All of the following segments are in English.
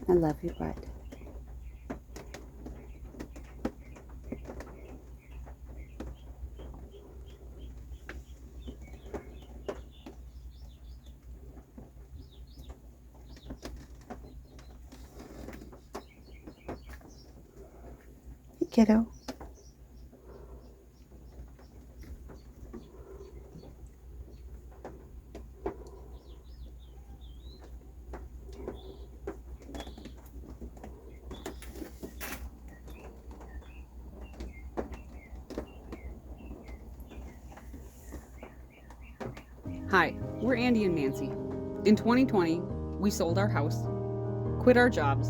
I love you, bud. Hey, kiddo. Hi, we're Andy and Nancy. In 2020, we sold our house, quit our jobs.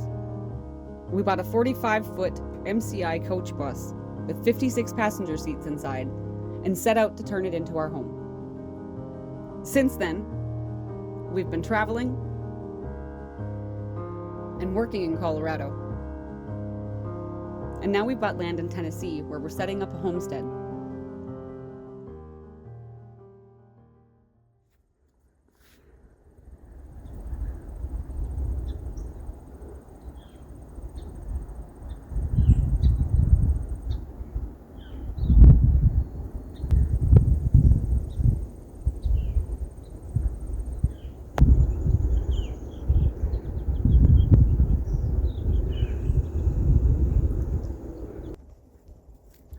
We bought a 45-foot MCI coach bus with 56 passenger seats inside and set out to turn it into our home. Since then, we've been traveling and working in Colorado. And now we've bought land in Tennessee where we're setting up a homestead.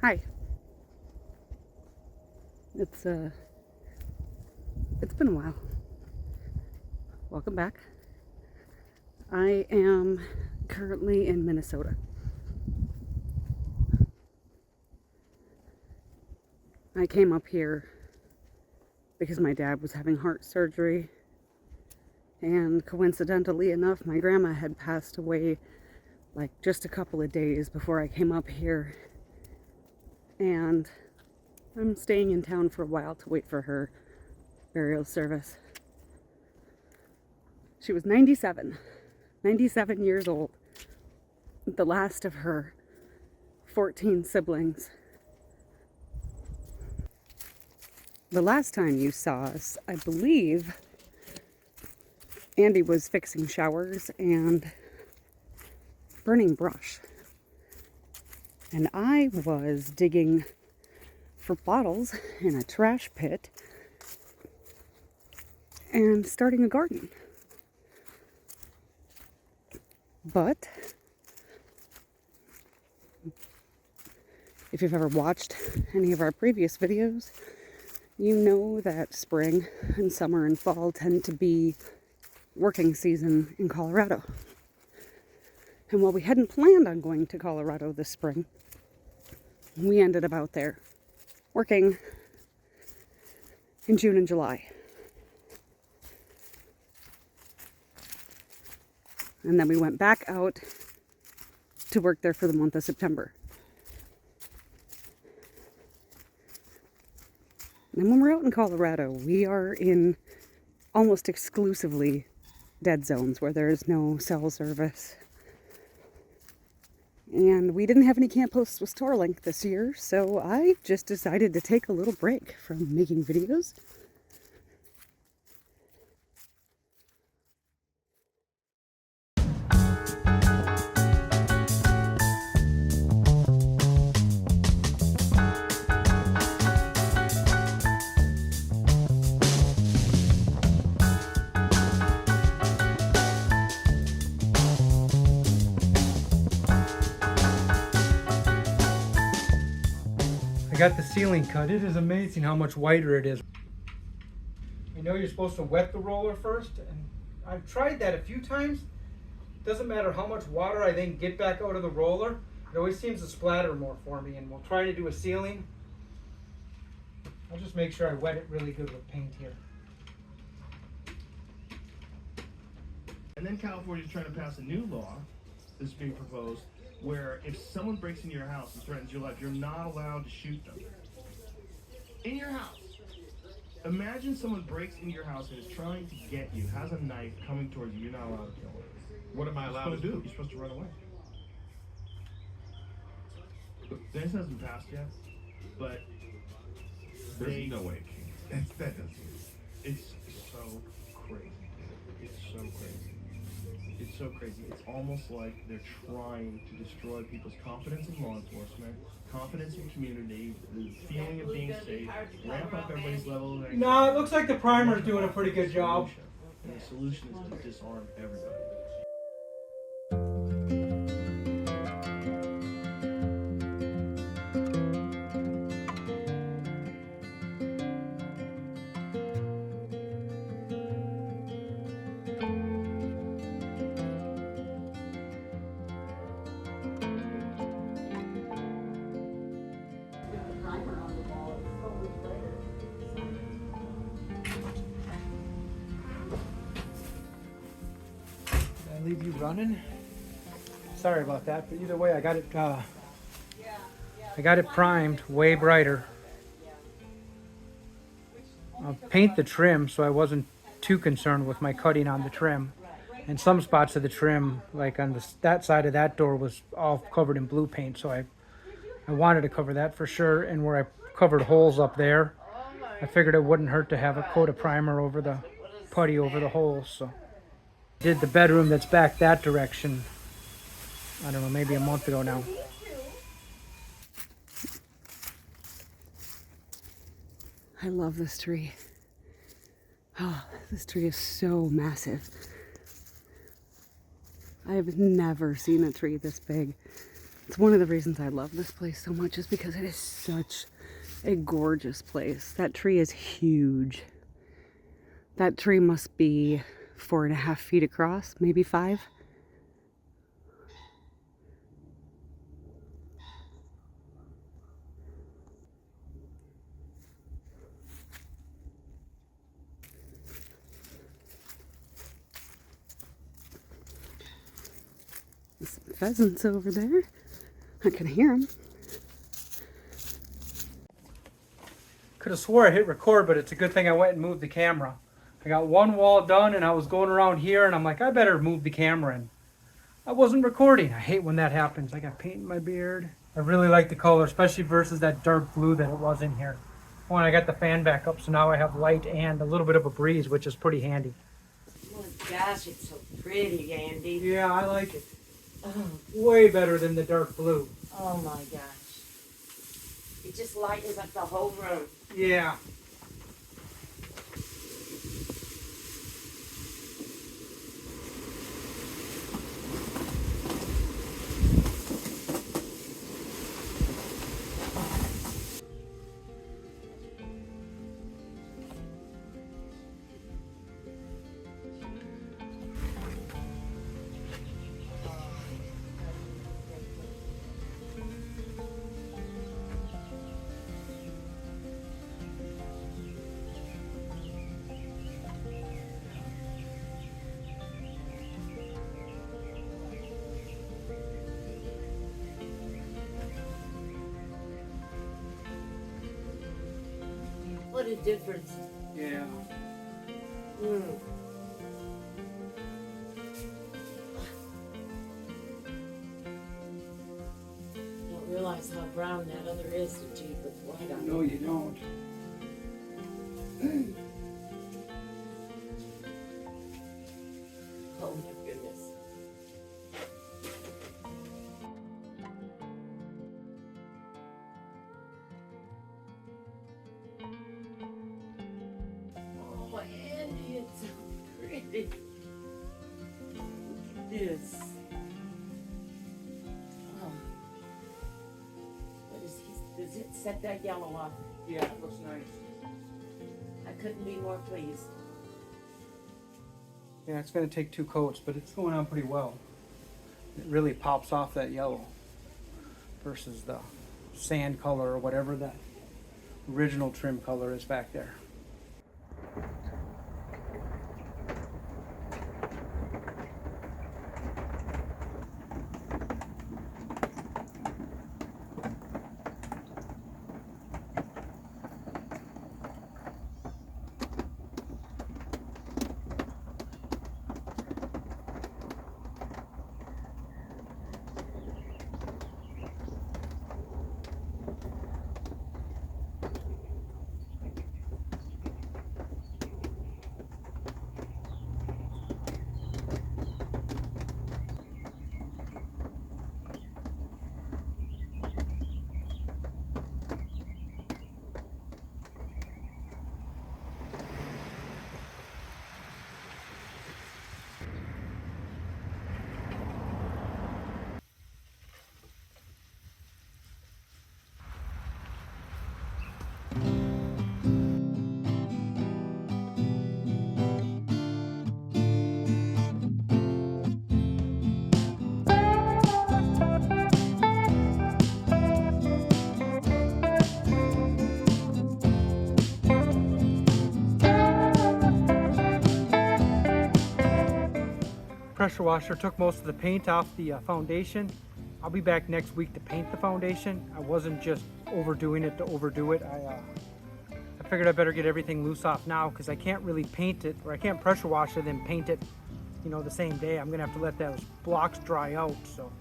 Hi. It's been a while. Welcome back. I am currently in Minnesota. I came up here because my dad was having heart surgery, and coincidentally enough, my grandma had passed away like just a couple of days before I came up here, and I'm staying in town for a while to wait for her burial service. She was 97 years old, the last of her 14 siblings. The last time you saw us, I believe Andy was fixing showers and burning brush. And I was digging for bottles in a trash pit and starting a garden. But if you've ever watched any of our previous videos, you know that spring and summer and fall tend to be working season in Colorado. And while we hadn't planned on going to Colorado this spring, we ended up out there working in June and July. And then we went back out to work there for the month of September. And when we're out in Colorado, we are in almost exclusively dead zones where there is no cell service. And we didn't have any camp hosts with Starlink this year, so I just decided to take a little break from making videos. I got the ceiling cut. It is amazing how much whiter it is. You know you're supposed to wet the roller first, and I've tried that a few times. Doesn't matter how much water I then get back out of the roller, it always seems to splatter more for me, and we'll try to do a ceiling. I'll just make sure I wet it really good with paint here. And then California's trying to pass a new law that's being proposed where if someone breaks into your house and threatens your life, you're not allowed to shoot them. In your house. Imagine someone breaks into your house and is trying to get you, has a knife coming towards you, you're not allowed to kill them. What am I allowed to do? You're supposed to run away. This hasn't passed yet, but There's no way it can. That doesn't. it's so crazy. It's so crazy. It's It's so crazy. It's almost like they're trying to destroy people's confidence in law enforcement, confidence in community, the feeling of being safe, ramp up everybody's level of anxiety. No, it looks like the primer's doing a pretty good job. And the solution is to disarm everybody. Did I leave you running? Sorry about that, but either way, I got it primed, way brighter. I'll paint the trim, so I wasn't too concerned with my cutting on the trim. And some spots of the trim, like on that side of that door, was all covered in blue paint, so I wanted to cover that for sure. And where I covered holes up there, I figured it wouldn't hurt to have a coat of primer over the putty over the holes. So did the bedroom that's back that direction, I don't know, maybe a month ago now. I love this tree. Oh, this tree is so massive. I have never seen a tree this big. It's one of the reasons I love this place so much, is because it is such a gorgeous place. That tree is huge. That tree must be 4.5 feet across, maybe 5. Some pheasants over there. I can hear them. Could have swore I hit record, but it's a good thing I went and moved the camera. I got one wall done and I was going around here and I'm like, I better move the camera, and I wasn't recording. I hate when that happens. I got paint in my beard. I really like the color, especially versus that dark blue that it was in here. Oh, and I got the fan back up, so now I have light and a little bit of a breeze, which is pretty handy. Oh gosh, it's so pretty, Andy. Yeah, I like it. Way better than the dark blue. Oh my gosh. It just lightens up the whole room. Yeah. What a difference. Yeah. Mm. Don't realize how brown that other is that you put white on. No, you don't. Oh my goodness. Oh, Andy, it's so pretty. Look at this. Oh. What is he? Does it set that yellow off? Yeah, it looks nice. I couldn't be more pleased. Yeah, it's going to take 2 coats, but it's going on pretty well. It really pops off that yellow versus the sand color or whatever that original trim color is back there. pressure washer took most of the paint off the foundation. I'll be back next week to paint the foundation. I wasn't just overdoing it to overdo it. I figured I better get everything loose off now because I can't really paint it, or I can't pressure wash it and paint it, you know, the same day. I'm gonna have to let those blocks dry out, so.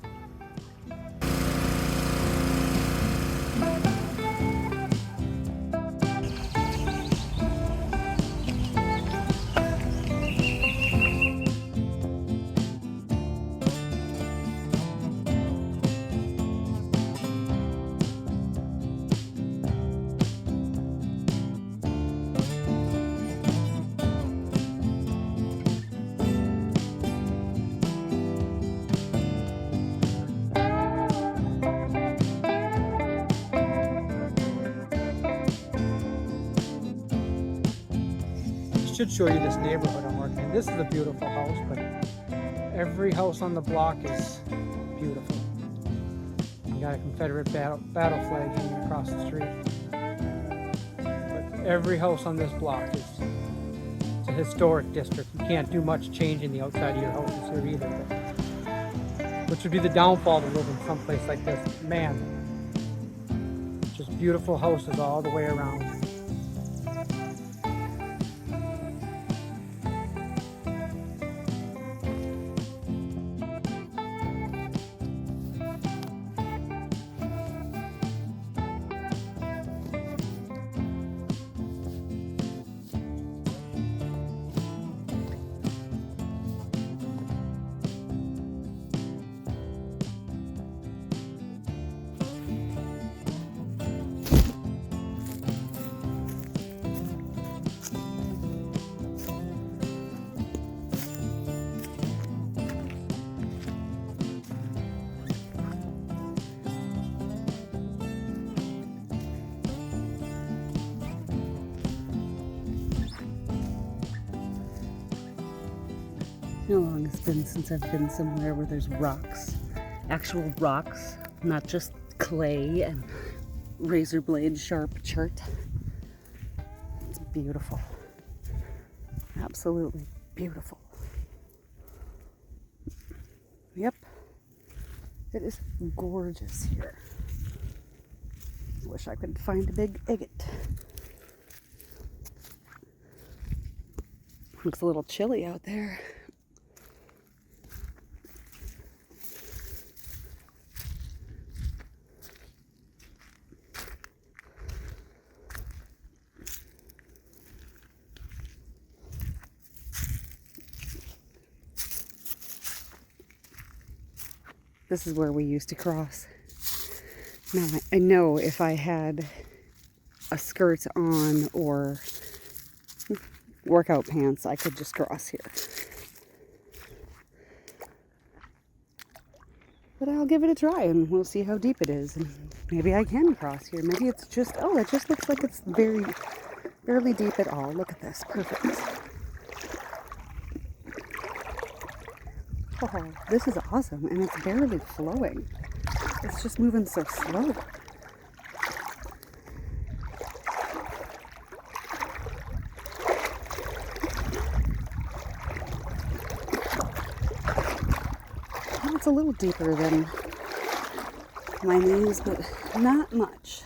Should show you this neighborhood I'm working in. This is a beautiful house, but every house on the block is beautiful. You got a Confederate battle flag hanging across the street. But every house on this block is, it's a historic district. You can't do much change in the outside of your houses here either. But, which would be the downfall to live in someplace like this. Man, just beautiful houses all the way around. You know how long it's been since I've been somewhere where there's rocks, actual rocks, not just clay and razor blade sharp chert. It's beautiful. Absolutely beautiful. Yep. It is gorgeous here. Wish I could find a big agate. Looks a little chilly out there. This is where we used to cross. Now, I know if I had a skirt on or workout pants, I could just cross here. But I'll give it a try and we'll see how deep it is. And maybe I can cross here. Maybe it's just, oh, it just looks like it's barely deep at all. Look at this, perfect. Oh, this is awesome, and it's barely flowing. It's just moving so slow. Well, it's a little deeper than my knees, but not much.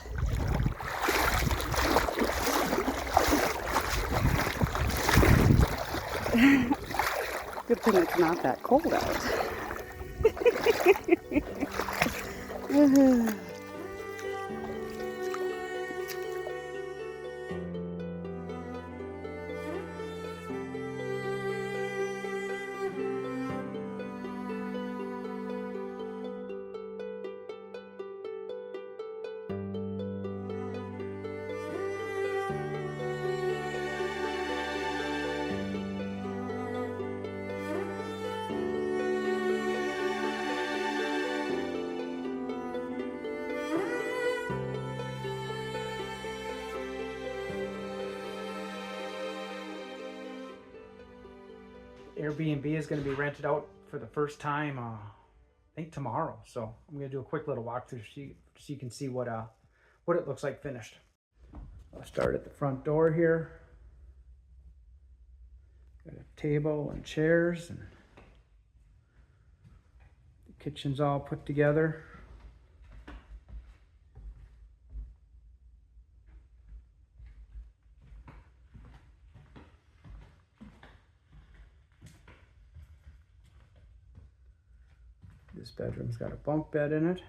Good thing it's not that cold out. Airbnb is going to be rented out for the first time, I think tomorrow. So I'm going to do a quick little walkthrough so you can see what it looks like finished. I'll start at the front door here. Got a table and chairs and Kitchen's all put together. This bedroom's got a bunk bed in it.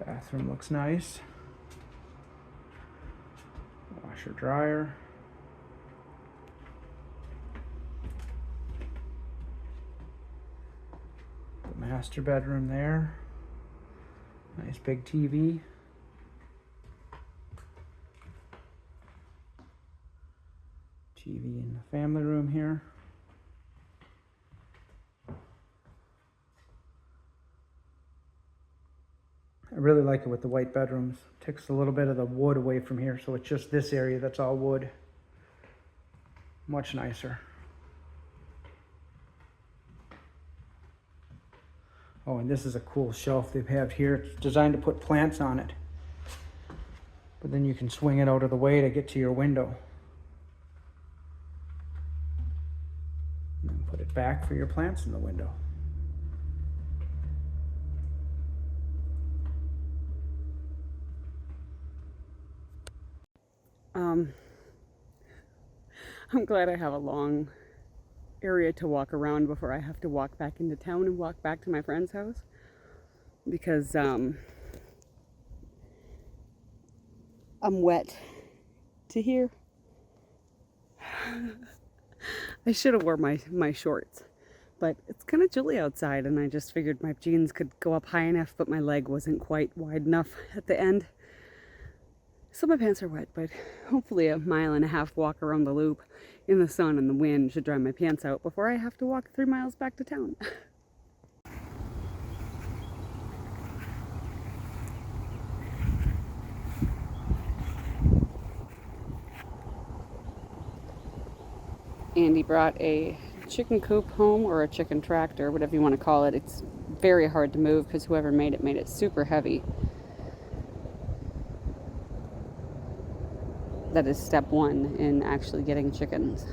Bathroom looks nice. Washer, dryer. The master bedroom there. Nice big TV. TV in the family room here. I really like it with the white bedrooms. Takes a little bit of the wood away from here, so it's just this area that's all wood. Much nicer. Oh, and this is a cool shelf they have here. It's designed to put plants on it. But then you can swing it out of the way to get to your window. And then put it back for your plants in the window. I'm glad I have a long area to walk around before I have to walk back into town and walk back to my friend's house, because I'm wet to here. I should have worn my shorts, but it's kind of chilly outside, and I just figured my jeans could go up high enough, but my leg wasn't quite wide enough at the end. So my pants are wet, but hopefully a 1.5 mile walk around the loop in the sun and the wind should dry my pants out before I have to walk 3 miles back to town. Andy brought a chicken coop home, or a chicken tractor, whatever you want to call it. It's very hard to move because whoever made it super heavy. That is step one in actually getting chickens.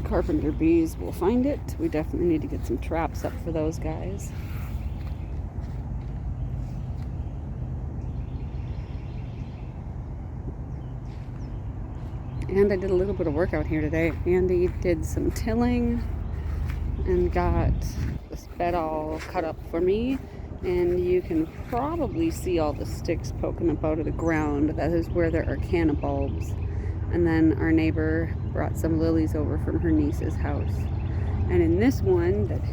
Carpenter bees will find it. We definitely need to get some traps up for those guys. And I did a little bit of work out here today. Andy did some tilling and got this bed all cut up for me. And you can probably see all the sticks poking up out of the ground. That is where there are canna bulbs. And then our neighbor brought some lilies over from her niece's house. And in this one that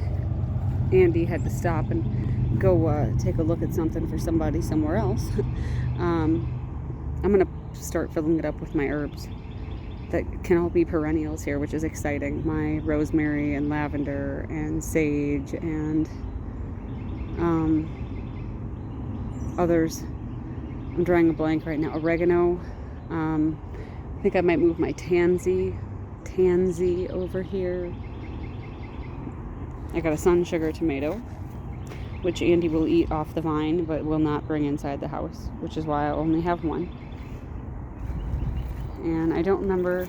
Andy had to stop and go take a look at something for somebody somewhere else, I'm gonna start filling it up with my herbs that can all be perennials here, which is exciting. My rosemary and lavender and sage and others. I'm drawing a blank right now. Oregano. I think I might move my tansy over here. I got a sun sugar tomato, which Andy will eat off the vine but will not bring inside the house, which is why I only have one. And I don't remember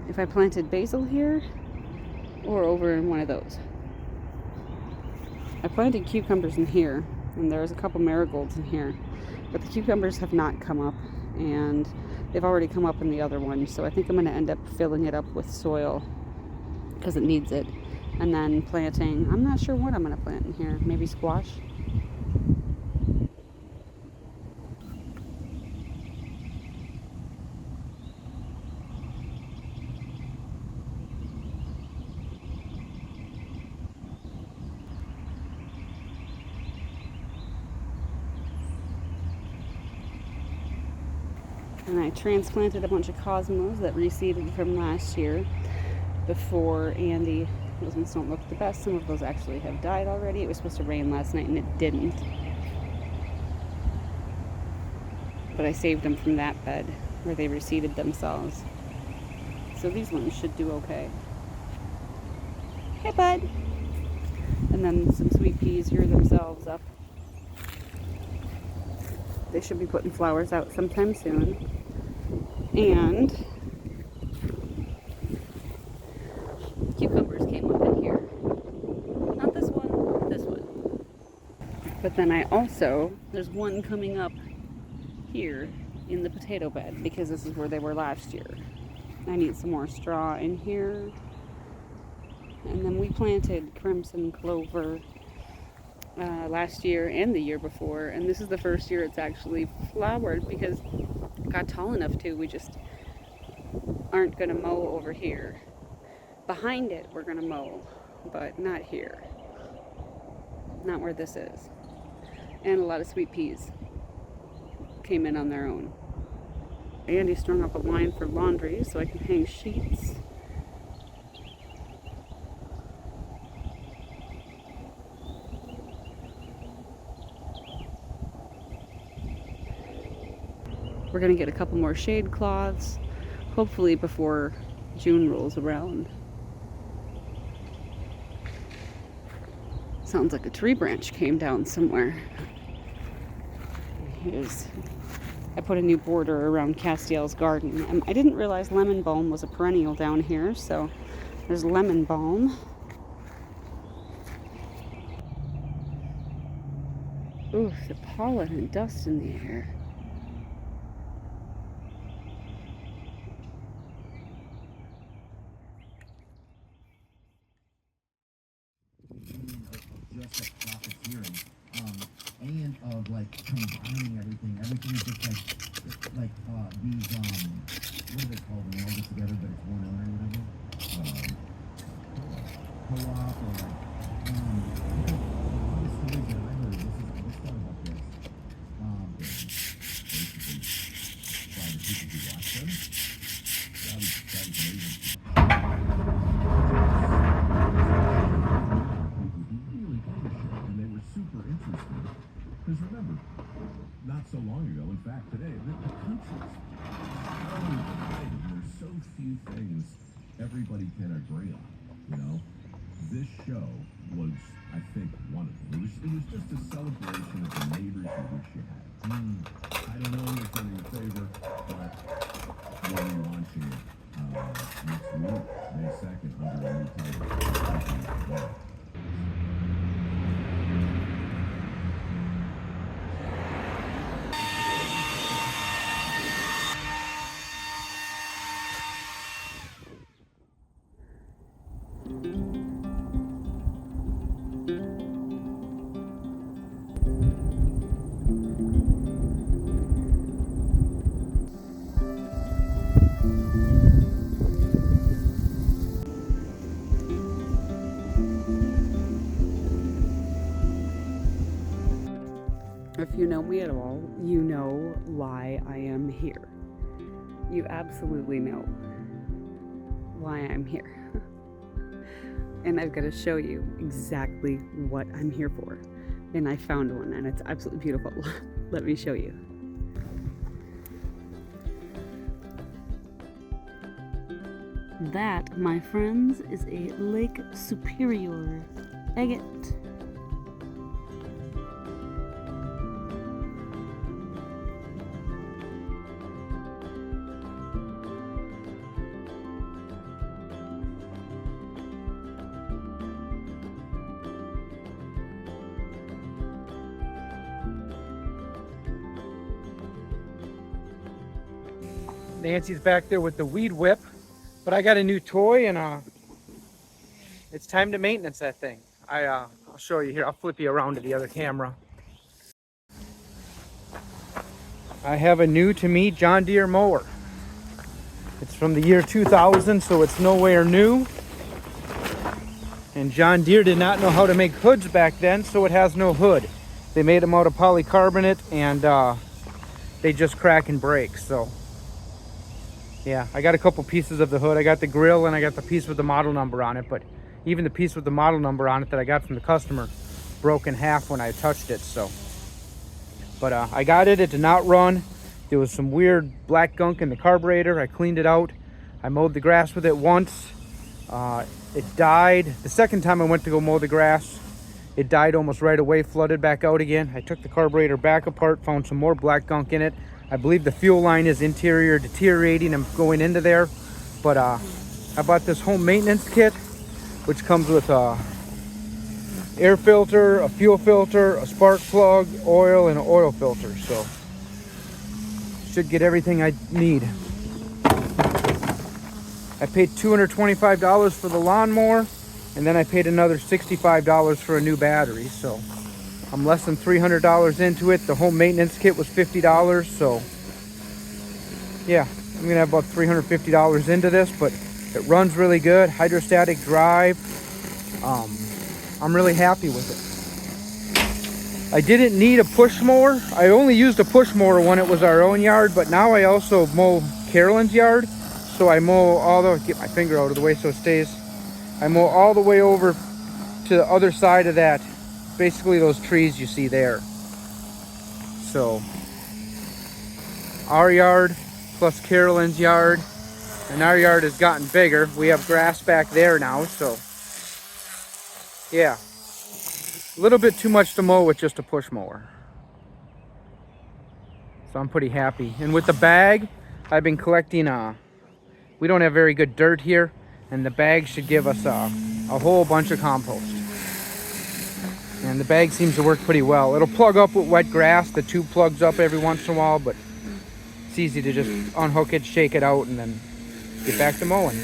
if I planted basil here or over in one of those. I planted cucumbers in here, and there's a couple marigolds in here, but the cucumbers have not come up, and they've already come up in the other one, so I think I'm going to end up filling it up with soil because it needs it, and then planting, I'm not sure what I'm going to plant in here, maybe squash. And I transplanted a bunch of cosmos that reseeded from last year. before Andy. Those ones don't look the best. Some of those actually have died already. It was supposed to rain last night and it didn't. But I saved them from that bed where they reseeded themselves. So these ones should do okay. Hey, bud. And then some sweet peas rear themselves up. They should be putting flowers out sometime soon. And cucumbers came up in here. Not this one, this one. But then I also, there's one coming up here in the potato bed because this is where they were last year. I need some more straw in here. And then we planted crimson clover last year and the year before, and this is the first year it's actually flowered because it got tall enough to. We just aren't going to mow over here. Behind it we're going to mow, but not here. Not where this is. And a lot of sweet peas came in on their own. Andy strung up a line for laundry so I can hang sheets. We're gonna get a couple more shade cloths, hopefully before June rolls around. Sounds like a tree branch came down somewhere. I put a new border around Castiel's garden. I didn't realize lemon balm was a perennial down here, so there's lemon balm. Ooh, the pollen and dust in the air. Just like profiteering, and of like combining everything. Everything is just like these what do they call them? They all get together, but it's one owner or whatever. Co-op or like the stories that I heard. Let's talk about this. Basically, by the people who watch them. That was amazing. And they were super interested. Because remember, not so long ago, in fact today, the country's so divided. There's so few things everybody can agree on, you know? This show was, I think, one of them. It was just a celebration of the neighbors you wish you had. I don't know if they're in your favor, but we'll be launching it next week, May 2nd, under a new title. If you know me at all, you know why I am here. You absolutely know why I'm here. And I've got to show you exactly what I'm here for. And I found one, and it's absolutely beautiful. Let me show you. That, my friends, is a Lake Superior agate. Nancy's back there with the weed whip, but I got a new toy and it's time to maintenance that thing. I'll show you here. I'll flip you around to the other camera. I have a new to me John Deere mower. It's from the year 2000, so it's nowhere new. And John Deere did not know how to make hoods back then, so it has no hood. They made them out of polycarbonate and they just crack and break. So Yeah, I got a couple pieces of the hood. I got the grill and I got the piece with the model number on it, but even the piece with the model number on it that I got from the customer broke in half when I touched it, so. But I got it. It did not run. There was some weird black gunk in the carburetor. I cleaned it out. I mowed the grass with it once. It died. The second time I went to go mow the grass, it died almost right away, flooded back out again. I took the carburetor back apart, found some more black gunk in it. I believe the fuel line is interior deteriorating and going into there. But I bought this home maintenance kit, which comes with air filter, a fuel filter, a spark plug, oil, and an oil filter. So should get everything I need. I paid $225 for the lawnmower, and then I paid another $65 for a new battery. So I'm less than $300 into it. The home maintenance kit was $50. So yeah, I'm gonna have about $350 into this, but it runs really good. Hydrostatic drive. I'm really happy with it. I didn't need a push mower. I only used a push mower when it was our own yard, but now I also mow Carolyn's yard. So I mow all the, get my finger out of the way so it stays. I mow all the way over to the other side of that, basically those trees you see there. So our yard plus Carolyn's yard, and our yard has gotten bigger. We have grass back there now, so yeah. A little bit too much to mow with just a push mower. So I'm pretty happy. And with the bag, I've been collecting, we don't have very good dirt here, and the bag should give us a whole bunch of compost. And the bag seems to work pretty well. It'll plug up with wet grass. The tube plugs up every once in a while, but it's easy to just unhook it, shake it out, and then get back to mowing.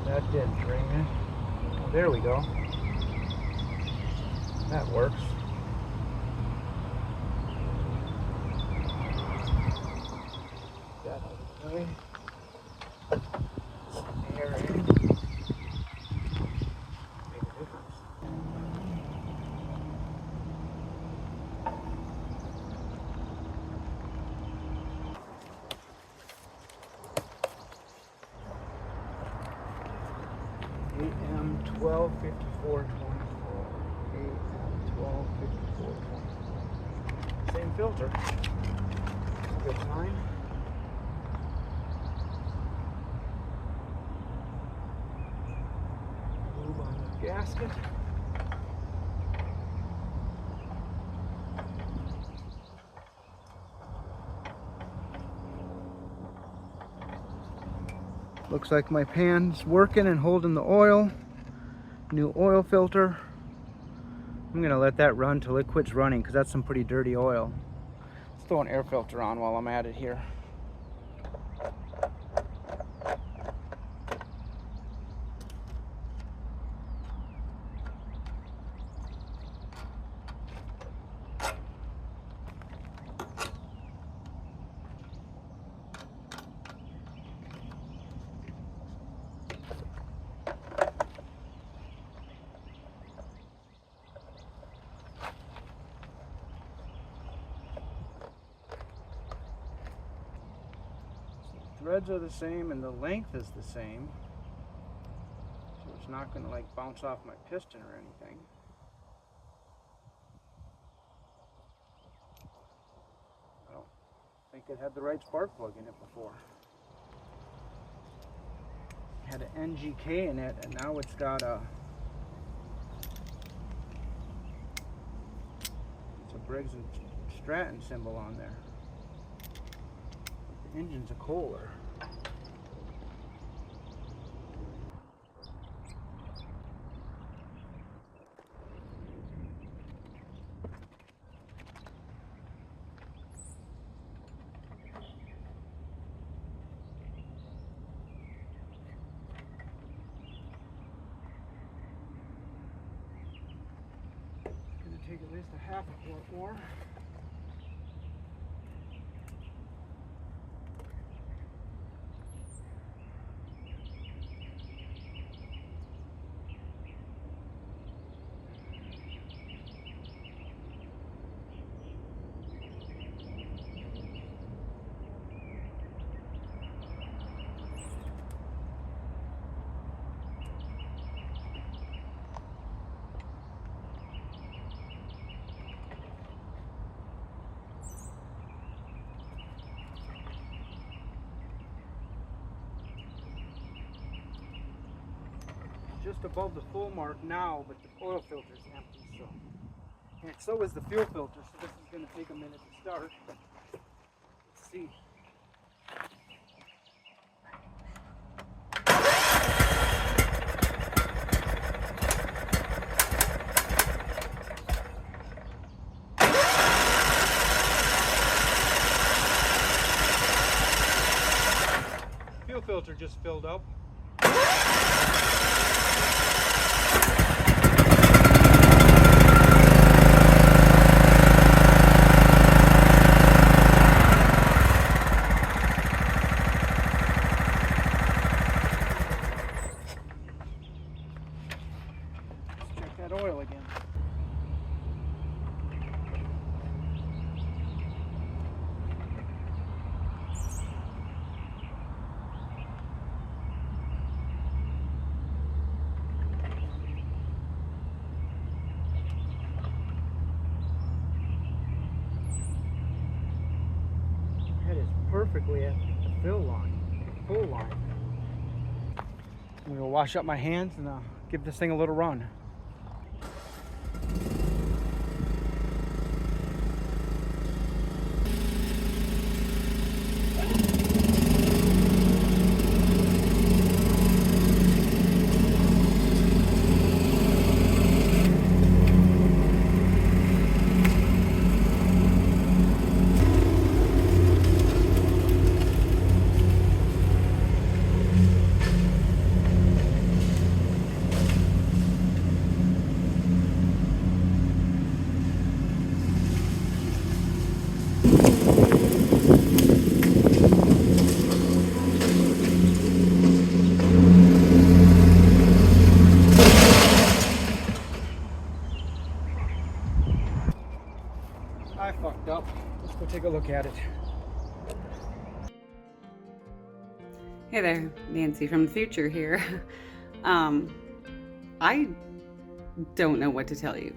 That didn't drain it. Oh, there we go. That works. That out of the way. Air in. Make a difference. AM 125424. AM 125424. Same filter. Good sign. Lube on the gasket. Looks like my pan's working and holding the oil. New oil filter. I'm gonna let that run till it quits running because that's some pretty dirty oil. Let's throw an air filter on while I'm at it here. Threads are the same and the length is the same, so it's not going to like bounce off my piston or anything. Oh, I think it had the right spark plug in it before. It had an NGK in it, and now it's got a Briggs and Stratton symbol on there. The engine's a Kohler. Take at least a half a quart more. Just above the full mark now, but the oil filter's empty, so. And so is the fuel filter, so this is going to take a minute to start. Let's see. Fuel filter just filled up. Oil again. That is perfectly at the fill line, full line. I'm gonna wash up my hands and give this thing a little run. I fucked up. Let's go take a look at it. Hey there, Nancy from the future here. I don't know what to tell you.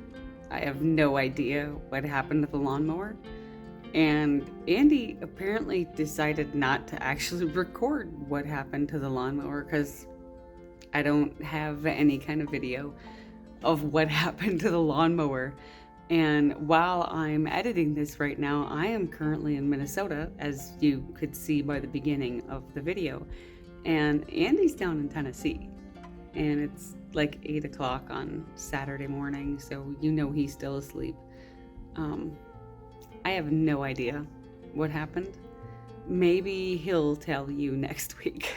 I have no idea what happened to the lawnmower. And Andy apparently decided not to actually record what happened to the lawnmower because I don't have any kind of video of what happened to the lawnmower. And while I'm editing this right now, I am currently in Minnesota, as you could see by the beginning of the video. And Andy's down in Tennessee. And it's like 8 o'clock on Saturday morning, so you know he's still asleep. I have no idea what happened. Maybe he'll tell you next week.